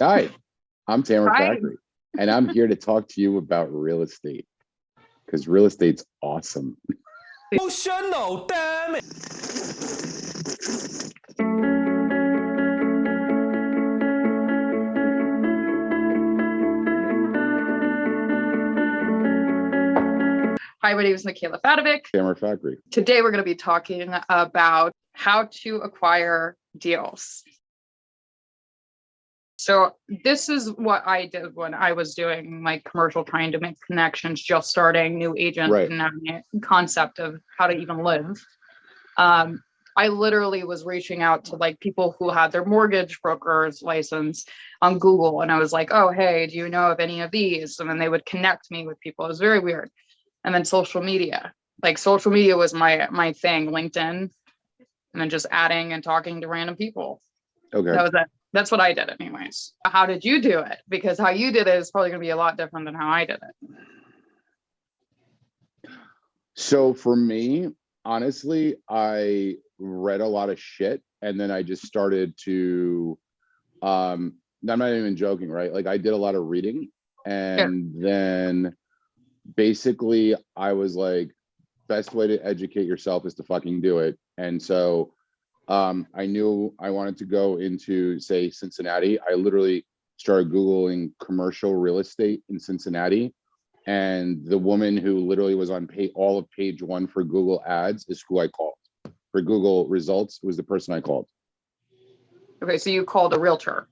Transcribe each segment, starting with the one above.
Hi, I'm Tammer Hi. Fakhry, and I'm here to talk to you about real estate because real estate's awesome. Emotional, damn it. Hi, my name is Mickayla Fatovic. Tammer Fakhry. Today, we're going to be talking about how to acquire deals. So this is what I did when I was doing my commercial, trying to make connections, just starting, new agent, Right. and having a concept of how to even live. I literally was reaching out to like people who had their mortgage broker's license on Google. And I was like, oh, hey, do you know of any of these? And then they would connect me with people. It was very weird. And then social media, like social media was my thing, LinkedIn, and then just adding and talking to random people. Okay. That was it. That's what I did anyways. How did you do it? Because how you did it is probably going to be a lot different than how I did it. So for me, honestly, I read a lot of shit and then I just started to, I'm not even joking, right? Like I did a lot of reading and then basically I was like, best way to educate yourself is to fucking do it. And so I knew I wanted to go into, say, Cincinnati. I literally started Googling commercial real estate in Cincinnati. And the woman who literally was on all of page one for Google ads is who I called. For Google results was the person I called. Okay, so you called a realtor.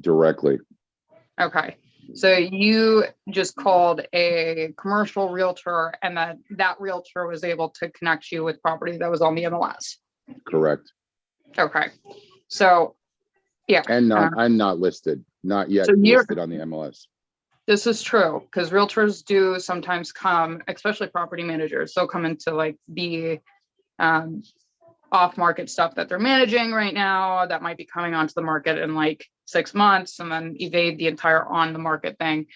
Directly. Okay. So you just called a commercial realtor and that realtor was able to connect you with property that was on the MLS. Correct. Okay. So yeah. And I'm not listed, not yet so listed on the MLS. This is true because realtors do sometimes come, especially property managers, they'll come into like the off-market stuff that they're managing right now that might be coming onto the market in like 6 months and then evade the entire on the market thing.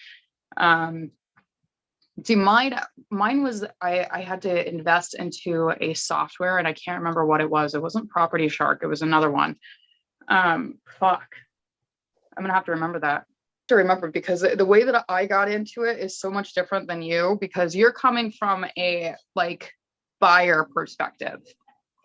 See, mine was I had to invest into a software and I can't remember what it was. It wasn't Property Shark. It was another one. Fuck. I'm gonna have to remember that. To remember because the way that I got into it is so much different than you because you're coming from a like buyer perspective,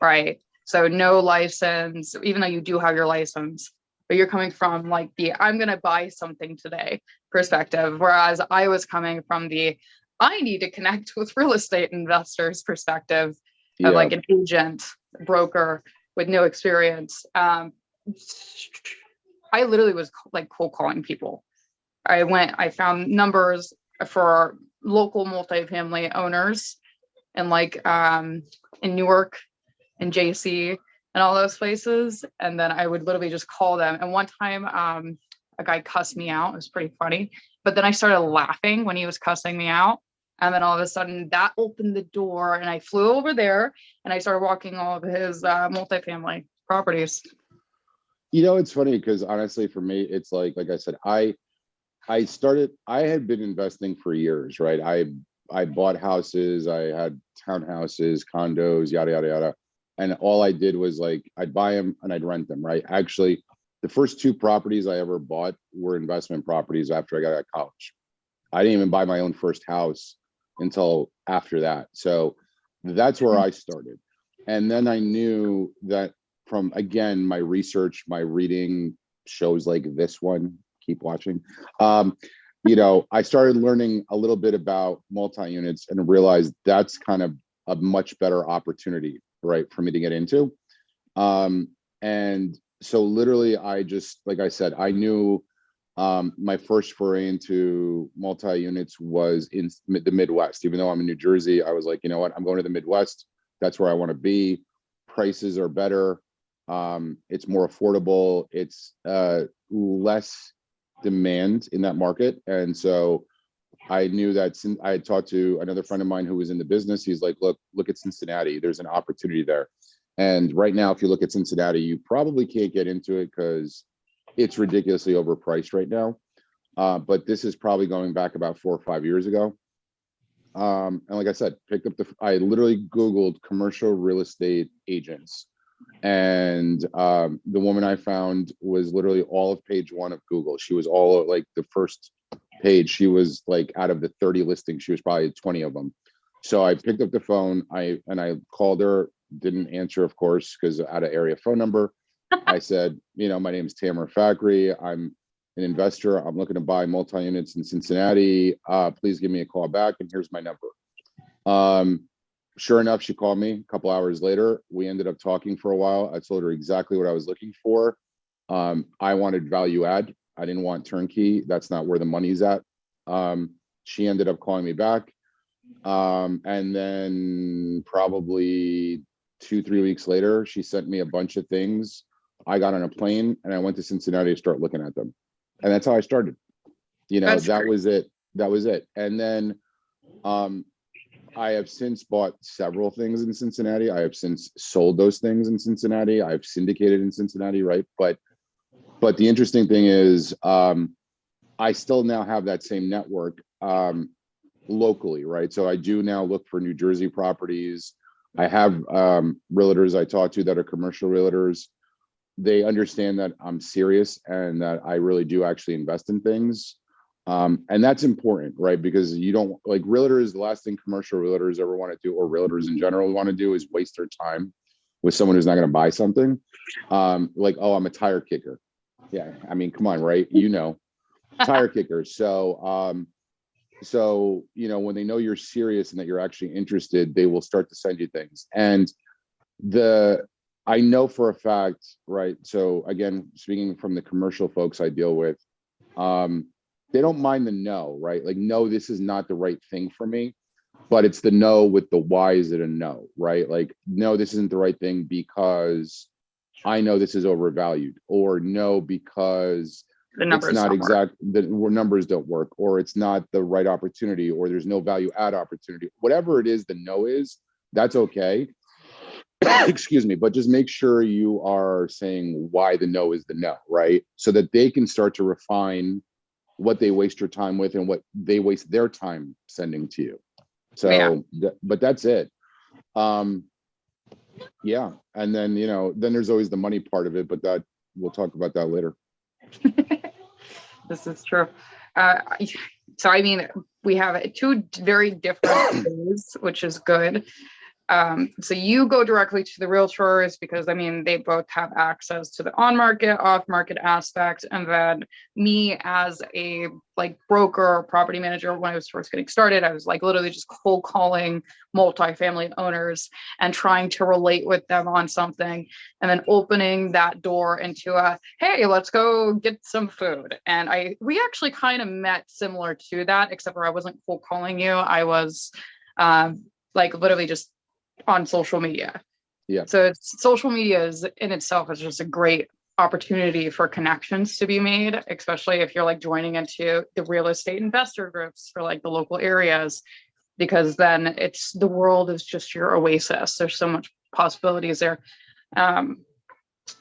right? So no license, even though you do have your license, but you're coming from like the I'm gonna buy something today perspective, whereas I was coming from the I need to connect with real estate investors perspective of like an agent, broker with no experience. I literally was like cold calling people. I found numbers for local multifamily owners and like in Newark and JC and all those places. And then I would literally just call them. And one time a guy cussed me out. It was pretty funny. But then I started laughing when he was cussing me out. And then all of a sudden that opened the door and I flew over there and I started walking all of his multifamily properties. You know, it's funny because honestly, for me, it's like I said, I had been investing for years, right? I bought houses, I had townhouses, condos, yada, yada, yada. And all I did was like, I'd buy them and I'd rent them, right? Actually, the first 2 properties I ever bought were investment properties after I got out of college. I didn't even buy my own first house until after that. So that's where I started. And then I knew that from, again, my research, my reading, shows like this one, keep watching. You know, I started learning a little bit about multi-units and realized that's kind of a much better opportunity, right, for me to get into. And so literally I just, like I said, I knew my first foray into multi-units was in the Midwest. Even though I'm in New Jersey, I was like, you know what, I'm going to the Midwest. That's where I want to be. Prices are better. It's more affordable. It's less demand in that market. And so I knew that since I had talked to another friend of mine who was in the business, he's like, look at Cincinnati, there's an opportunity there. And right now, if you look at Cincinnati, you probably can't get into it because it's ridiculously overpriced right now. But this is probably going back about 4 or 5 years ago. And like I said, I literally Googled commercial real estate agents And the woman I found was literally all of page one of Google. She was all of, like, the first page. She was like, out of the 30 listings, she was probably 20 of them. So I picked up the phone, I called her, didn't answer, of course, because out of area phone number. I said, my name is Tammer Fakhry. I'm an investor. I'm looking to buy multi-units in Cincinnati. Please give me a call back, and here's my number. Sure enough, she called me a couple hours later. We ended up talking for a while. I told her exactly what I was looking for. I wanted value add. I didn't want turnkey. That's not where the money's at. She ended up calling me back. And then probably 2-3 weeks later, she sent me a bunch of things. I got on a plane and I went to Cincinnati to start looking at them. And that's how I started. That was it. That was it. And then I have since bought several things in Cincinnati. I have since sold those things in Cincinnati. I've syndicated in Cincinnati, right? But the interesting thing is, I still now have that same network locally, right? So I do now look for New Jersey properties. I have realtors I talk to that are commercial realtors. They understand that I'm serious and that I really do actually invest in things. And that's important, right? Because you don't, like, realtors, the last thing commercial realtors ever want to do, or realtors in general want to do, is waste their time with someone who's not going to buy something. Like, oh, I'm a tire kicker. Yeah, I mean, come on, right? Tire kickers. So when they know you're serious and that you're actually interested, they will start to send you things. And I know for a fact, right? So again, speaking from the commercial folks I deal with, they don't mind the no, right? Like, no, this is not the right thing for me, but it's the no with the why is it a no, right? Like, no, this isn't the right thing because I know this is overvalued, or no, because The numbers it's not don't work. exact, the numbers don't work, or it's not the right opportunity, or there's no value add opportunity. Whatever it is, the no is, that's okay. Excuse me, but just make sure you are saying why the no is the no, right? So that they can start to refine what they waste your time with and what they waste their time sending to you. So, but that's it. Yeah. And then, then there's always the money part of it, but that we'll talk about that later. This is true. So, I mean, we have two very different ways, which is good. So you go directly to the realtors because, I mean, they both have access to the on-market, off-market aspect. And then me as a broker or property manager, when I was first getting started, I was literally just cold calling multifamily owners and trying to relate with them on something, and then opening that door into hey, let's go get some food. And we actually kind of met similar to that, except for I wasn't cold calling you. I was literally just on social media. Yeah. So social media is in itself is just a great opportunity for connections to be made, especially if you're joining into the real estate investor groups for the local areas, because then the world is just your oasis. There's so much possibilities there. And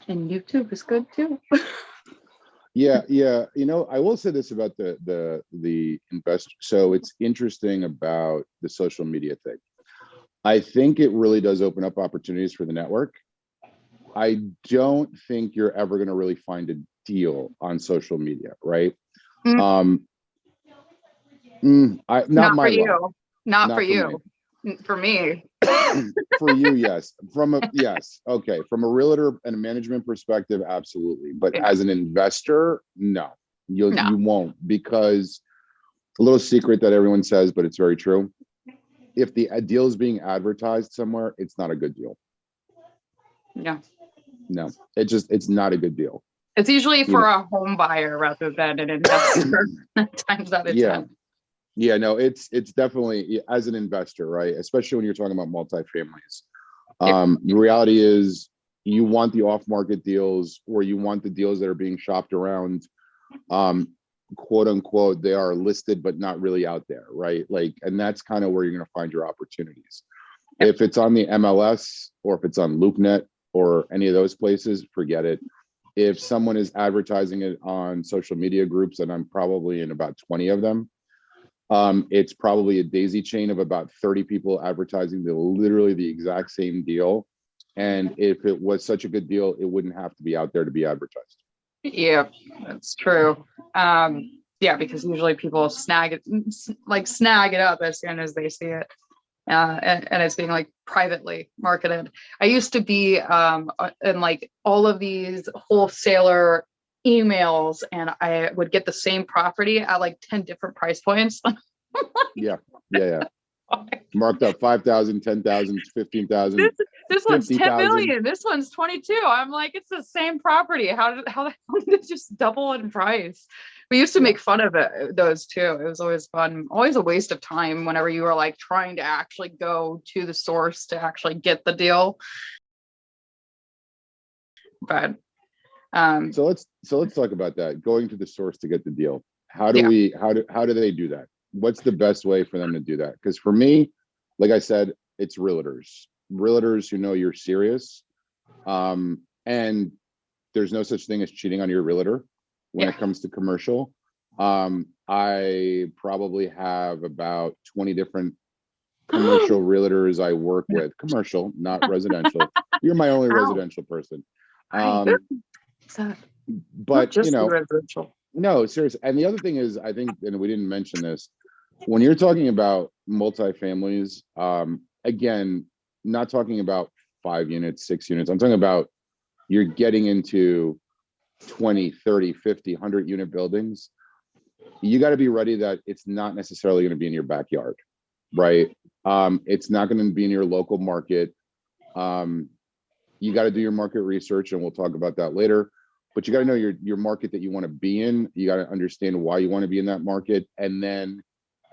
YouTube is good too. Yeah. I will say this about the investor. So it's interesting about the social media thing. I think it really does open up opportunities for the network. I don't think you're ever going to really find a deal on social media, right? Not my for you. luck. Not for you. For me. For you, yes. Yes. Okay. From a realtor and a management perspective, absolutely. But as an investor, no, you won't, because a little secret that everyone says, but it's very true. If the deal is being advertised somewhere, it's not a good deal. Yeah. No, it's not a good deal. It's usually for a home buyer rather than an investor. Times out of 10. Yeah, no, it's definitely as an investor, right? Especially when you're talking about multifamilies. The reality is you want the off-market deals, or you want the deals that are being shopped around, quote unquote, they are listed but not really out there, right? And that's kind of where you're going to find your opportunities. If it's on the MLS, or if it's on LoopNet or any of those places, forget it. If someone is advertising it on social media groups, and I'm probably in about 20 of them, it's probably a daisy chain of about 30 people advertising literally the exact same deal. And if it was such a good deal, it wouldn't have to be out there to be advertised. Yeah, that's true. Yeah, because usually people snag it up as soon as they see it. And it's being like privately marketed. I used to be in like all of these wholesaler emails, and I would get the same property at like 10 different price points. Yeah. Marked up 5,000, 10,000, 15,000, This one's 10 50,000. million. This one's 22. I'm like, it's the same property. How the hell did it just double in price? We used to make fun of those too. It was always fun. Always a waste of time whenever you were like trying to actually go to the source to actually get the deal. But So let's talk about that. Going to the source to get the deal. How do they do that? What's the best way for them to do that? Because for me, like I said, it's realtors who know you're serious. And there's no such thing as cheating on your realtor when it comes to commercial. I probably have about 20 different commercial realtors I work with. Commercial, not residential. You're my only residential person. But you know, residential. no, seriously. And the other thing is, I think, and we didn't mention this, when you're talking about multifamilies, again, not talking about 5 units, 6 units. I'm talking about you're getting into 20, 30, 50, 100 unit buildings. You got to be ready that it's not necessarily going to be in your backyard, right? It's not going to be in your local market. You got to do your market research, and we'll talk about that later. But you got to know your market that you want to be in. You got to understand why you want to be in that market, and then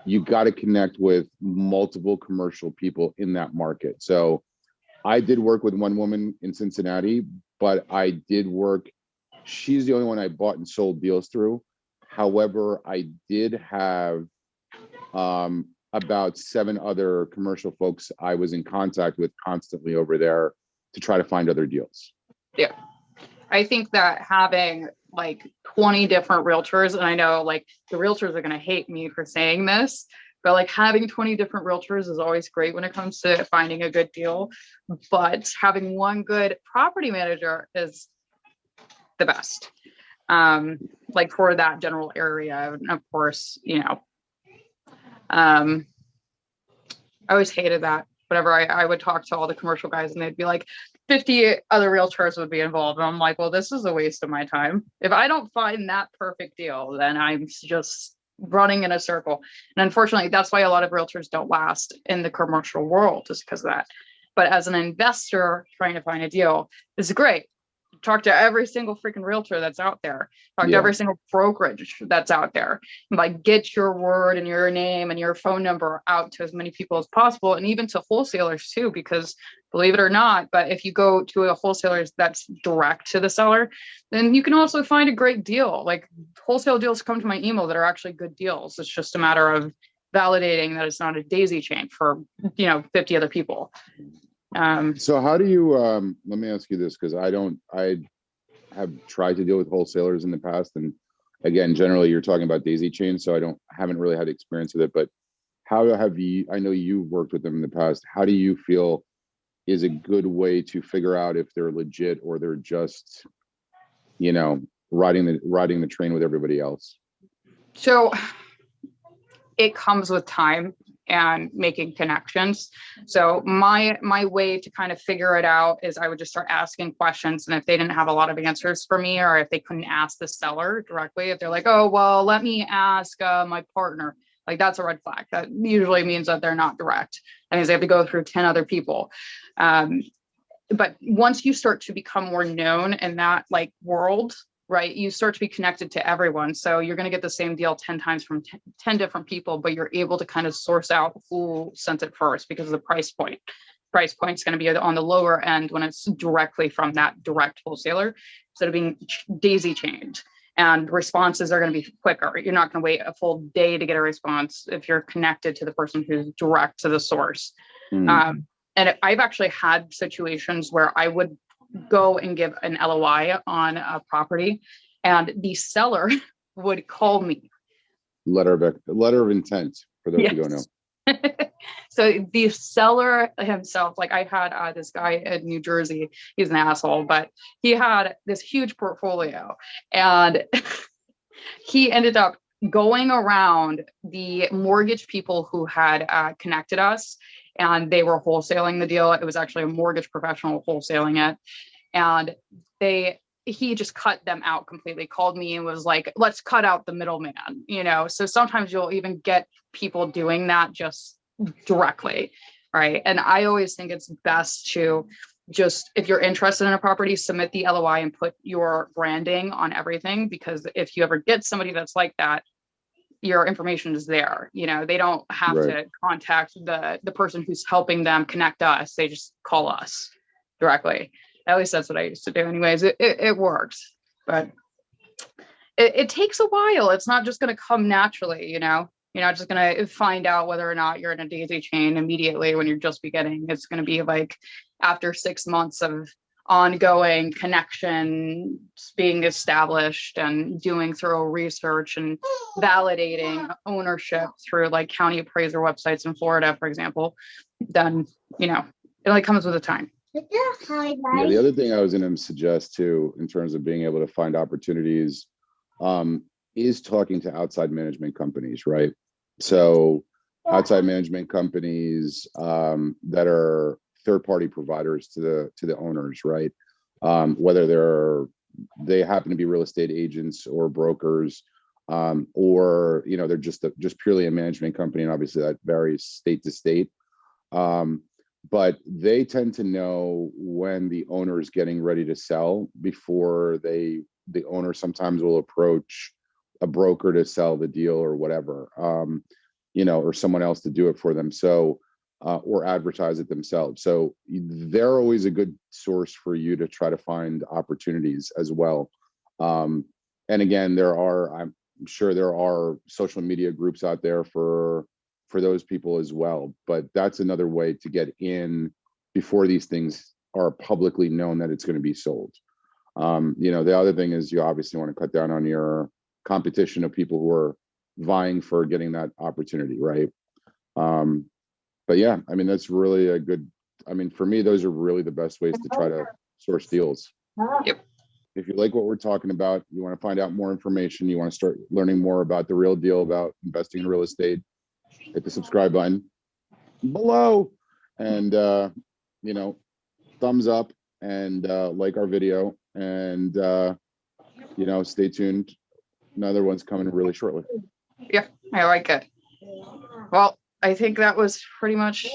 you got to connect with multiple commercial people in that market. So I did work with one woman in Cincinnati, but I did work. She's the only one I bought and sold deals through. However, I did have about 7 other commercial folks I was in contact with constantly over there to try to find other deals. Yeah. I think that having like 20 different realtors, and I know like the realtors are going to hate me for saying this, but like having 20 different realtors is always great when it comes to finding a good deal. But having one good property manager is the best. Like for that general area. And of course, you know, I always hated that. Whenever I would talk to all the commercial guys and they'd be like, 50 other realtors would be involved. And I'm like, well, this is a waste of my time. If I don't find that perfect deal, then I'm just running in a circle. And unfortunately, that's why a lot of realtors don't last in the commercial world, just because of that. But as an investor trying to find a deal, this is great. Talk to every single freaking realtor that's out there. Talk to every single brokerage that's out there. And like get your word and your name and your phone number out to as many people as possible, and even to wholesalers too, because believe it or not, but if you go to a wholesaler that's direct to the seller, then you can also find a great deal. Like wholesale deals come to my email that are actually good deals. It's just a matter of validating that it's not a daisy chain for 50 other people. So how do you, let me ask you this, because I have tried to deal with wholesalers in the past. And again, generally you're talking about daisy chains. So haven't really had experience with it, but how have you, I know you've worked with them in the past. How do you feel is a good way to figure out if they're legit or they're just, riding the train with everybody else? So it comes with time and making connections. So my way to kind of figure it out is I would just start asking questions. And if they didn't have a lot of answers for me, or if they couldn't ask the seller directly, if they're like, oh, well, let me ask my partner, like that's a red flag. That usually means that they're not direct. That means they have to go through 10 other people. But once you start to become more known in that like world, right, you start to be connected to everyone. So you're going to get the same deal 10 times from 10 different people, but you're able to kind of source out who sent it first because of the price point. Price point is going to be on the lower end when it's directly from that direct wholesaler, instead of being daisy chained. And responses are going to be quicker. You're not going to wait a full day to get a response if you're connected to the person who's direct to the source. And I've actually had situations where I would go and give an LOI on a property and the seller would call me. Letter of intent, for those who don't know. So the seller himself, like I had this guy in New Jersey, he's an asshole, but he had this huge portfolio and he ended up going around the mortgage people who had connected us, and they were wholesaling the deal. It was actually a mortgage professional wholesaling it. And he just cut them out completely, called me and was like, let's cut out the middleman, So sometimes you'll even get people doing that just directly, right? And I always think it's best to just, if you're interested in a property, submit the LOI and put your branding on everything, because if you ever get somebody that's like that, your information is there. They don't have Right. to contact the person who's helping them connect us. They just call us directly. At least that's what I used to do anyways. It works, but it takes a while. It's not just going to come naturally, You're not just going to find out whether or not you're in a daisy chain immediately when you're just beginning. It's going to be like after 6 months of ongoing connection being established and doing thorough research and validating ownership through like county appraiser websites in Florida, for example, then, it only comes with a time. Yeah, the other thing I was going to suggest too, in terms of being able to find opportunities, is talking to outside management companies, right? So outside management companies that are third-party providers to the owners, right? Whether they happen to be real estate agents or brokers, or they're just purely a management company, and obviously that varies state to state. But they tend to know when the owner is getting ready to sell before the owner sometimes will approach a broker to sell the deal or whatever, or someone else to do it for them. So, or advertise it themselves. So they're always a good source for you to try to find opportunities as well. And again, I'm sure there are social media groups out there for those people as well, but that's another way to get in before these things are publicly known that it's going to be sold. The other thing is you obviously want to cut down on your competition of people who are vying for getting that opportunity, right? But yeah, that's really a good, for me, those are really the best ways to try to source deals. Yep. If you like what we're talking about, you want to find out more information, you want to start learning more about the real deal about investing in real estate, hit the subscribe button below and thumbs up and like our video, and stay tuned. Another one's coming really shortly. Yeah, I like it. Well, I think that was pretty much